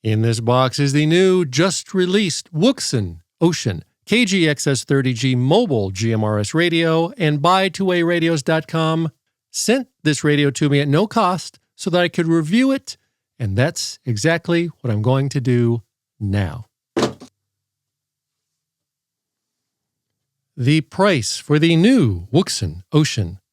In this box is the new, just-released Wouxun KG-XS30G mobile GMRS radio, and buy2aradios.com sent this radio to me at no cost so that I could review it, and that's exactly what I'm going to do now. The price for the new Wouxun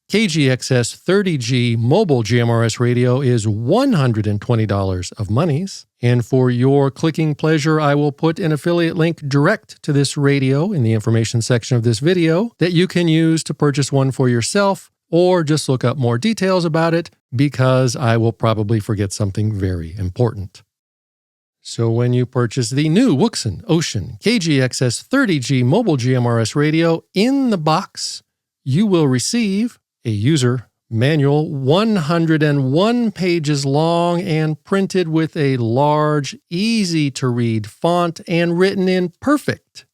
KG-XS30G mobile GMRS radio is $120 of monies. And for your clicking pleasure, I will put an affiliate link direct to this radio in the information section of this video that you can use to purchase one for yourself, or just look up more details about it, because I will probably forget something very important. So when you purchase the new Wouxun KG-XS30G mobile GMRS radio, in the box, you will receive a user manual 101 pages long and printed with a large, easy-to-read font and written in perfect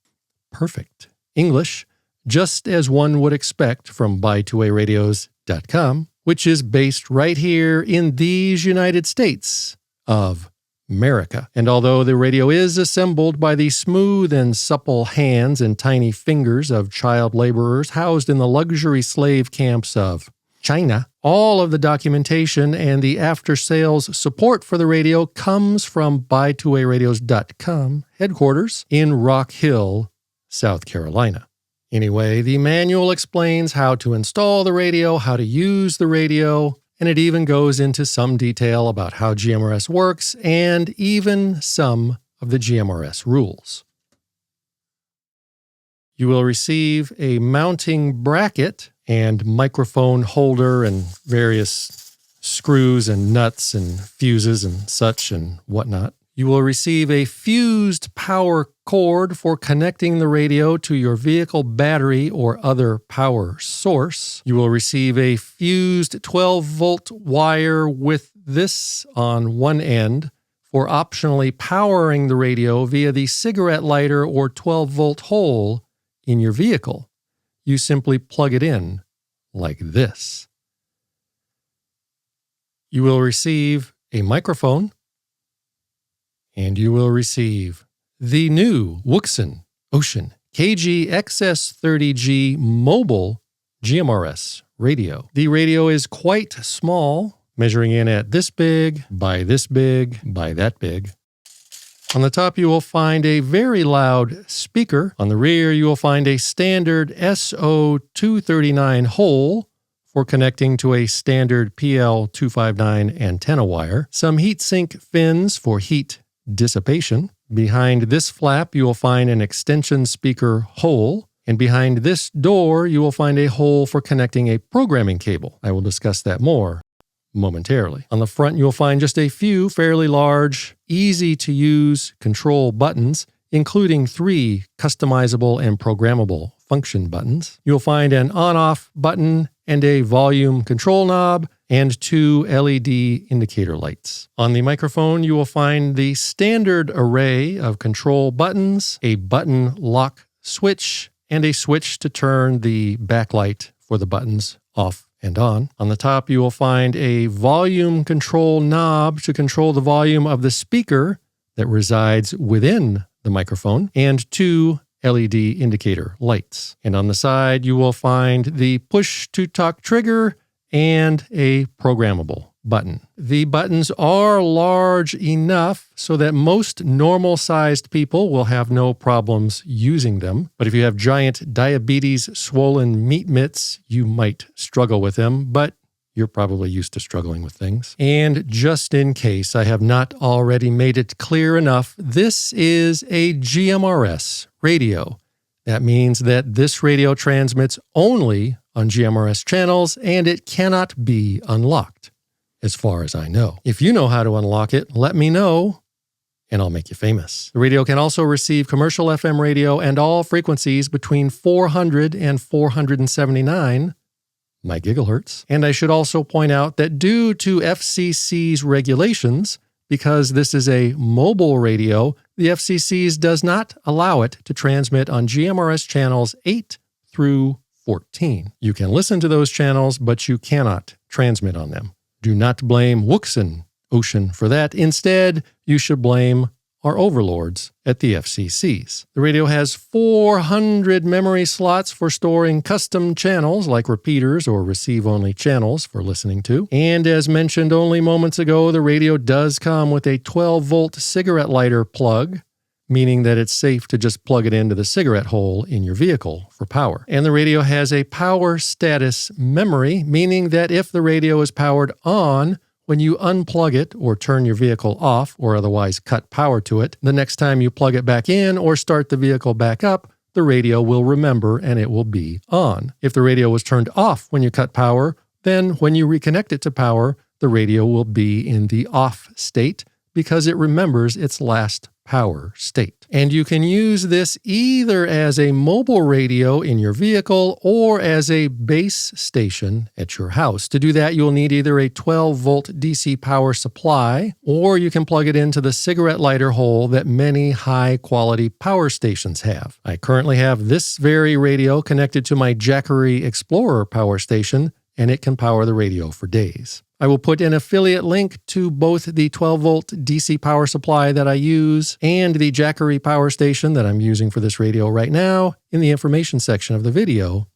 English, just as one would expect from buy2aradios.com, which is based right here in these United States of America. And although the radio is assembled by the smooth and supple hands and tiny fingers of child laborers housed in the luxury slave camps of China, all of the documentation and the after-sales support for the radio comes from buy2aradios.com headquarters in Rock Hill, South Carolina. Anyway, the manual explains how to install the radio, how to use the radio, and it even goes into some detail about how GMRS works and even some of the GMRS rules. You will receive a mounting bracket and microphone holder and various screws and nuts and fuses and such and whatnot. You will receive a fused power cord for connecting the radio to your vehicle battery or other power source. You will receive a fused 12-volt wire with this on one end for optionally powering the radio via the cigarette lighter or 12-volt hole in your vehicle. You simply plug it in like this. You will receive a microphone, and you will receive the new Wouxun KG-XS30G mobile GMRS radio. The radio is quite small, measuring in at this big, by this big, by that big. On the top, you will find a very loud speaker. On the rear, you will find a standard SO239 hole for connecting to a standard PL259 antenna wire. Some heatsink fins for heat dissipation. Behind this flap, you will find an extension speaker hole. And behind this door, you will find a hole for connecting a programming cable. I will discuss that more momentarily. On the front, you'll find just a few fairly large, easy-to-use control buttons, including 3 customizable and programmable function buttons. You'll find an on-off button and a volume control knob and 2 LED indicator lights. On the microphone, you will find the standard array of control buttons, a button lock switch, and a switch to turn the backlight for the buttons off and on. On the top, you will find a volume control knob to control the volume of the speaker that resides within the microphone, and 2 LED indicator lights. And on the side, you will find the push-to-talk trigger and a programmable button. The buttons are large enough so that most normal-sized people will have no problems using them. But if you have giant diabetes swollen meat mitts, you might struggle with them, but you're probably used to struggling with things. And just in case I have not already made it clear enough, this is a GMRS radio. That means that this radio transmits only on GMRS channels, and it cannot be unlocked, as far as I know. If you know how to unlock it, let me know, and I'll make you famous. The radio can also receive commercial FM radio and all frequencies between 400 and 479 gigahertz. And I should also point out that due to FCC's regulations, because this is a mobile radio, the FCC's does not allow it to transmit on GMRS channels 8 through 14. You can listen to those channels, but you cannot transmit on them. Do not blame Wouxun Wouxun for that. Instead, you should blame our overlords at the FCCs. The radio has 400 memory slots for storing custom channels like repeaters or receive-only channels for listening to. And as mentioned only moments ago, the radio does come with a 12-volt cigarette lighter plug, meaning that it's safe to just plug it into the cigarette hole in your vehicle for power. And the radio has a power status memory, meaning that if the radio is powered on, when you unplug it or turn your vehicle off or otherwise cut power to it, the next time you plug it back in or start the vehicle back up, the radio will remember and it will be on. If the radio was turned off when you cut power, then when you reconnect it to power, the radio will be in the off state because it remembers its last power state. And you can use this either as a mobile radio in your vehicle or as a base station at your house. To do that, you'll need either a 12-volt DC power supply, or you can plug it into the cigarette lighter hole that many high-quality power stations have. I currently have this very radio connected to my Jackery Explorer power station, and it can power the radio for days. I will put an affiliate link to both the 12-volt DC power supply that I use and the Jackery power station that I'm using for this radio right now in the information section of the video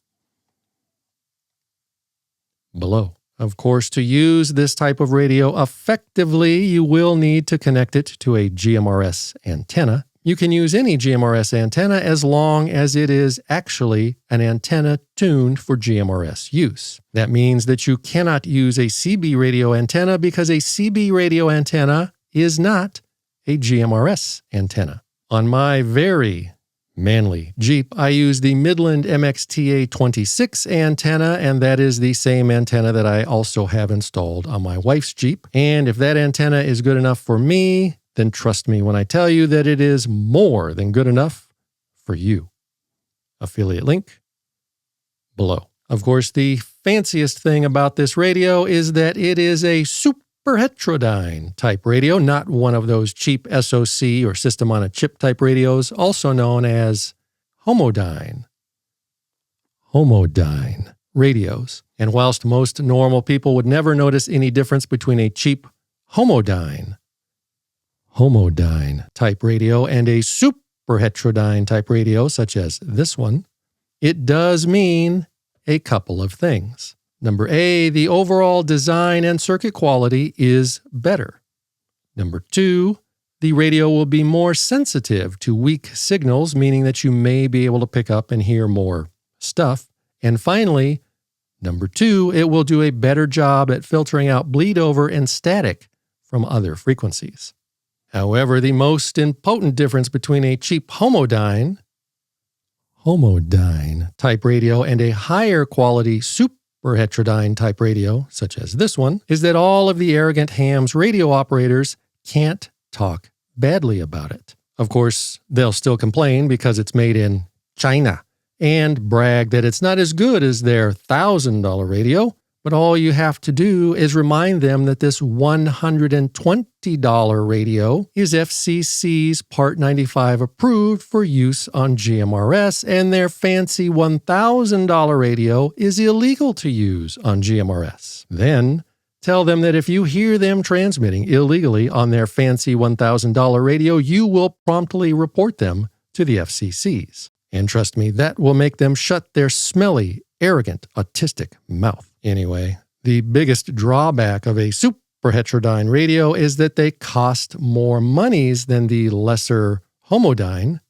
below. Of course, to use this type of radio effectively, you will need to connect it to a GMRS antenna. You can use any GMRS antenna as long as it is actually an antenna tuned for GMRS use. That means that you cannot use a CB radio antenna because a CB radio antenna is not a GMRS antenna. On my very manly Jeep, I use the Midland MXTA26 antenna, and that is the same antenna that I also have installed on my wife's Jeep. And if that antenna is good enough for me, then trust me when I tell you that it is more than good enough for you. Affiliate link below. Of course, the fanciest thing about this radio is that it is a super heterodyne type radio, not one of those cheap SoC or system on a chip type radios, also known as homodyne radios. And whilst most normal people would never notice any difference between a cheap homodyne type radio and a super heterodyne type radio such as this one, it does mean a couple of things. Number A, the overall design and circuit quality is better. Number two, the radio will be more sensitive to weak signals, meaning that you may be able to pick up and hear more stuff. And finally, number two, it will do a better job at filtering out bleed over and static from other frequencies. However, the most impotent difference between a cheap homodyne type radio and a higher quality super heterodyne type radio, such as this one, is that all of the arrogant hams radio operators can't talk badly about it. Of course, they'll still complain because it's made in China and brag that it's not as good as their $1,000 radio, but all you have to do is remind them that this $120 radio is FCC's Part 95 approved for use on GMRS, and their fancy $1,000 radio is illegal to use on GMRS. Then tell them that if you hear them transmitting illegally on their fancy $1,000 radio, you will promptly report them to the FCCs. And trust me, that will make them shut their smelly, arrogant, autistic mouth. Anyway, the biggest drawback of a super heterodyne radio is that they cost more monies than the lesser homodyne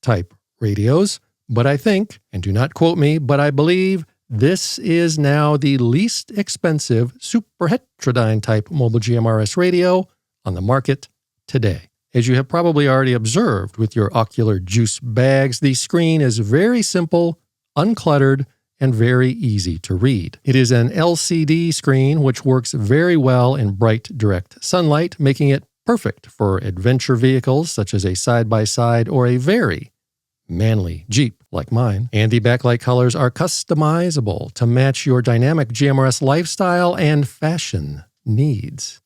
type radios. But I think, and do not quote me, but I believe this is now the least expensive super heterodyne type mobile GMRS radio on the market today. As you have probably already observed with your ocular juice bags, the screen is very simple, uncluttered, and very easy to read. It is an LCD screen which works very well in bright direct sunlight, making it perfect for adventure vehicles such as a side-by-side or a very manly Jeep like mine. And the backlight colors are customizable to match your dynamic GMRS lifestyle and fashion needs.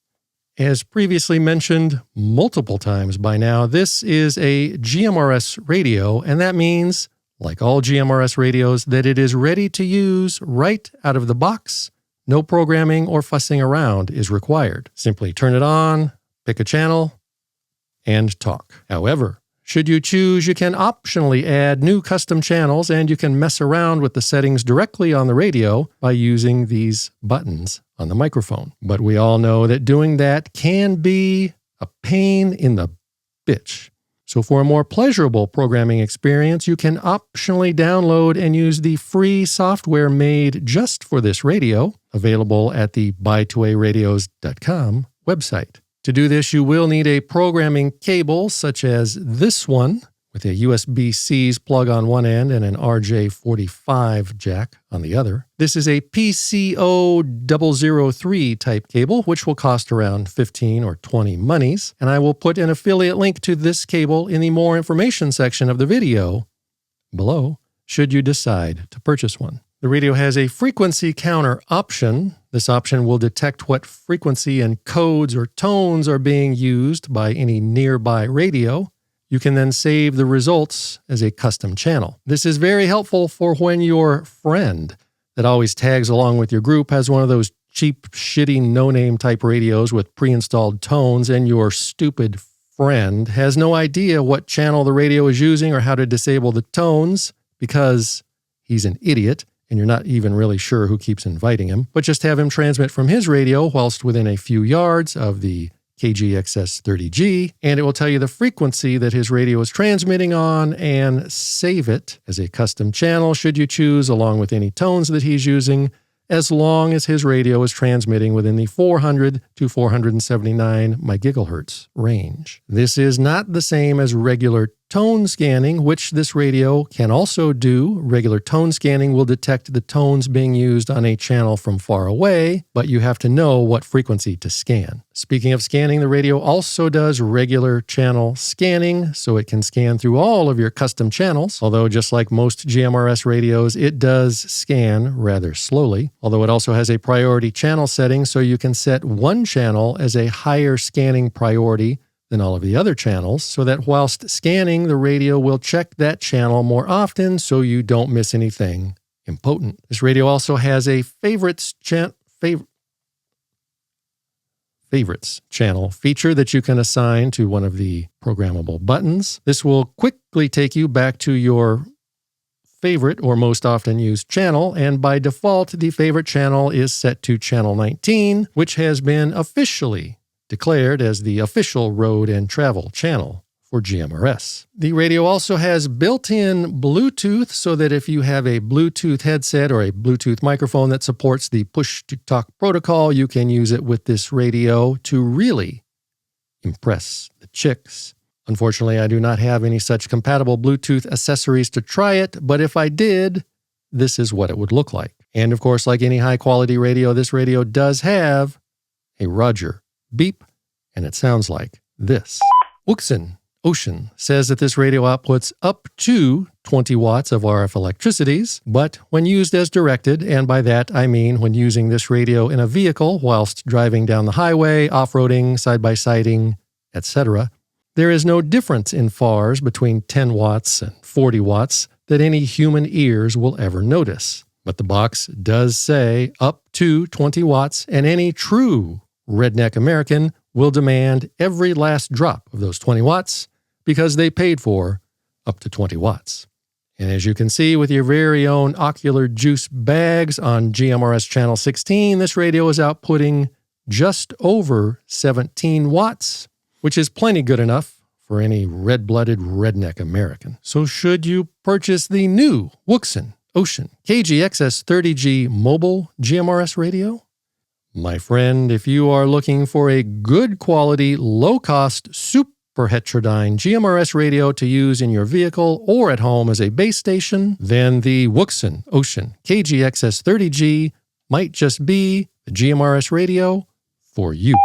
As previously mentioned multiple times by now, this is a GMRS radio, and that means, like all GMRS radios, that it is ready to use right out of the box, No programming or fussing around is required. Simply turn it on, pick a channel, and talk. However, should you choose, you can optionally add new custom channels, and you can mess around with the settings directly on the radio by using these buttons on the microphone. But we all know that doing that can be a pain in the bitch. So for a more pleasurable programming experience, you can optionally download and use the free software made just for this radio, available at the buy2aradios.com website. To do this, you will need a programming cable such as this one with a USB-C's plug on one end and an RJ45 jack on the other. This is a PCO003 type cable, which will cost around 15 or 20 monies. And I will put an affiliate link to this cable in the more information section of the video below, should you decide to purchase one. The radio has a frequency counter option. This option will detect what frequency and codes or tones are being used by any nearby radio. You can then save the results as a custom channel. This is very helpful for when your friend that always tags along with your group has one of those cheap, shitty, no-name type radios with pre-installed tones, and your stupid friend has no idea what channel the radio is using or how to disable the tones because he's an idiot and you're not even really sure who keeps inviting him, but just have him transmit from his radio whilst within a few yards of the KG-XS30G, and it will tell you the frequency that his radio is transmitting on and save it as a custom channel should you choose, along with any tones that he's using, as long as his radio is transmitting within the 400 to 479 MHz range. This is not the same as regular tone scanning, which this radio can also do. Regular tone scanning will detect the tones being used on a channel from far away, but you have to know what frequency to scan. Speaking of scanning, the radio also does regular channel scanning, so it can scan through all of your custom channels, although just like most GMRS radios, it does scan rather slowly, although it also has a priority channel setting, so you can set one channel as a higher scanning priority than all of the other channels, so that whilst scanning, the radio will check that channel more often so you don't miss anything important. This radio also has a favorites channel feature that you can assign to one of the programmable buttons. This will quickly take you back to your favorite or most often used channel, and by default, the favorite channel is set to channel 19, which has been officially declared as the official road and travel channel for GMRS. The radio also has built-in Bluetooth, so that if you have a Bluetooth headset or a Bluetooth microphone that supports the push-to-talk protocol, you can use it with this radio to really impress the chicks. Unfortunately, I do not have any such compatible Bluetooth accessories to try it, but if I did, this is what it would look like. And of course, like any high-quality radio, this radio does have a Roger beep, and it sounds like this. Wouxun says that this radio outputs up to 20 watts of RF electricities, but when used as directed, and by that I mean when using this radio in a vehicle whilst driving down the highway, off-roading, side-by-siding, etc., there is no difference in FARs between 10 watts and 40 watts that any human ears will ever notice. But the box does say up to 20 watts, and any true redneck American will demand every last drop of those 20 watts because they paid for up to 20 watts. And as you can see with your very own ocular juice bags on GMRS channel 16, this radio is outputting just over 17 watts, which is plenty good enough for any red-blooded redneck American. So should you purchase the new Wouxun KG-XS30G mobile GMRS radio? My friend, if you are looking for a good quality, low-cost, super heterodyne GMRS radio to use in your vehicle or at home as a base station, then the Wouxun KG-XS30G might just be the GMRS radio for you.